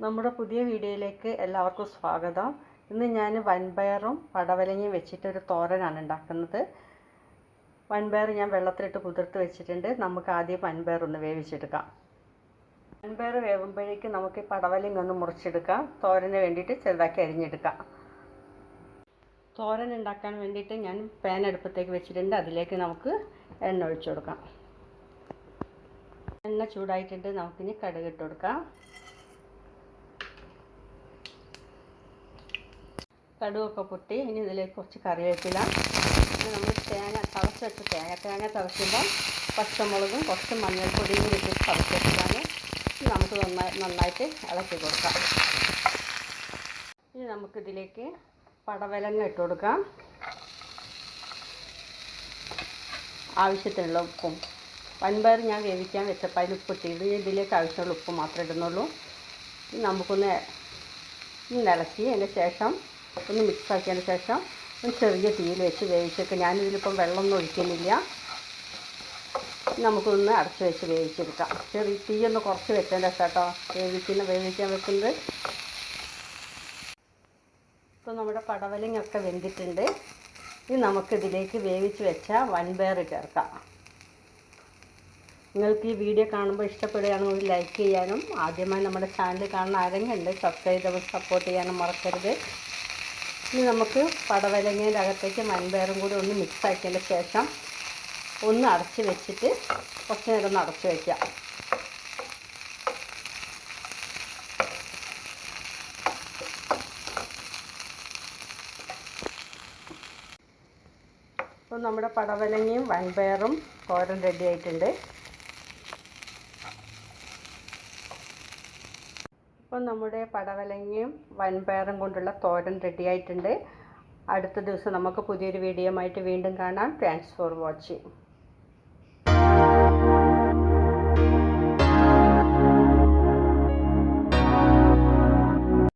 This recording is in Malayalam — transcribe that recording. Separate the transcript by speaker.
Speaker 1: നമ്മുടെ പുതിയ വീഡിയോയിലേക്ക് എല്ലാവർക്കും സ്വാഗതം. ഇന്ന് ഞാൻ വൻപയറും പടവലങ്ങയും വെച്ചിട്ടൊരു തോരനാണ് ഉണ്ടാക്കുന്നത്. വൻപയർ ഞാൻ വെള്ളത്തിലിട്ട് കുതിർത്ത് വെച്ചിട്ടുണ്ട്. നമുക്ക് ആദ്യം വൻപയർ ഒന്ന് വേവിച്ചെടുക്കാം. വൻപയർ വേവുമ്പോഴേക്കും നമുക്ക് പടവലങ്ങ ഒന്ന് മുറിച്ചെടുക്കാം. തോരന് വേണ്ടിയിട്ട് ചെറുതാക്കി അരിഞ്ഞെടുക്കാം. തോരൻ ഉണ്ടാക്കാൻ വേണ്ടിയിട്ട് ഞാൻ പാൻ അടുപ്പത്തേക്ക് വെച്ചിട്ടുണ്ട്. അതിലേക്ക് നമുക്ക് എണ്ണ ഒഴിച്ചു കൊടുക്കാം. എണ്ണ ചൂടായിട്ടുണ്ട്. നമുക്കിനി കടുക് ഇട്ട് കൊടുക്കാം. കടുകൊക്കെ പൊട്ടി ഇനി ഇതിലേക്ക് കുറച്ച് കറിവേപ്പില, നമ്മൾ തേങ്ങ തിളച്ചിട്ട് തേങ്ങ തിളയ്ക്കുമ്പോൾ പച്ചമുളകും കുറച്ച് മഞ്ഞൾപ്പൊടിയും കൂടി ഇട്ട് തിളച്ചെടുക്കാണ്. നമുക്ക് നന്നായിട്ട് ഇളക്കി കൊടുക്കാം. ഇനി നമുക്കിതിലേക്ക് പടവലങ്ങ ഇട്ട് കൊടുക്കാം. ആവശ്യത്തിനുള്ള ഉപ്പും. വൻപയർ ഞാൻ വേവിക്കാൻ വെച്ചപ്പോൾ അതിൽ ഉപ്പിട്ടിട്ട് ഇതിലേക്ക് ആവശ്യമുള്ള ഉപ്പ് മാത്രമേ ഇടുന്നുള്ളൂ. നമുക്കൊന്ന് ഇളക്കി അതിന് ശേഷം ഒന്ന് മിക്സ് ആക്കിയതിന് ശേഷം ഒന്ന് ചെറിയ തീയിൽ വെച്ച് വേവിച്ചേക്ക്. ഞാനിതിലിപ്പം വെള്ളമൊന്നും ഒഴിക്കുന്നില്ല. നമുക്കൊന്ന് അടച്ച് വെച്ച് വേവിച്ചെടുക്കാം. ചെറിയ തീയൊന്ന് കുറച്ച് വെച്ചതിൻ്റെ കേട്ടോ വേവിക്കാൻ വെക്കുന്നത്. ഇപ്പോൾ നമ്മുടെ പടവലങ്ങയൊക്കെ വെന്തിട്ടുണ്ട്. ഇനി നമുക്കിതിലേക്ക് വേവിച്ച് വെച്ച വൻപയർ ചേർക്കാം. നിങ്ങൾക്ക് ഈ വീഡിയോ കാണുമ്പോൾ ഇഷ്ടപ്പെടുകയാണെങ്കിൽ ലൈക്ക് ചെയ്യാനും ആദ്യമായി നമ്മുടെ ചാനൽ കാണുന്ന ആരെങ്കിലും ഉണ്ട് സബ്സ്ക്രൈബ് ചെയ്ത് സപ്പോർട്ട് ചെയ്യാനും മറക്കരുത്. ഇനി നമുക്ക് പടവലങ്ങയുടെ അകത്തേക്ക് വൻപയറും കൂടി ഒന്ന് മിക്സ് ആക്കിയതിന് ശേഷം ഒന്ന് അടച്ച് വെച്ചിട്ട് കുറച്ച് നേരം ഒന്ന് അടച്ച് വയ്ക്കാം. അപ്പോൾ നമ്മുടെ പടവലങ്ങയും വൻപയറും തോരൻ റെഡി ആയിട്ടുണ്ട്. ഇപ്പോൾ നമ്മുടെ പടവലങ്ങയും വൻപയറും കൊണ്ടുള്ള തോരൻ റെഡി ആയിട്ടുണ്ട്. അടുത്ത ദിവസം നമുക്ക് പുതിയൊരു വീഡിയോ ആയിട്ട് വീണ്ടും കാണാം. Thanks for watching.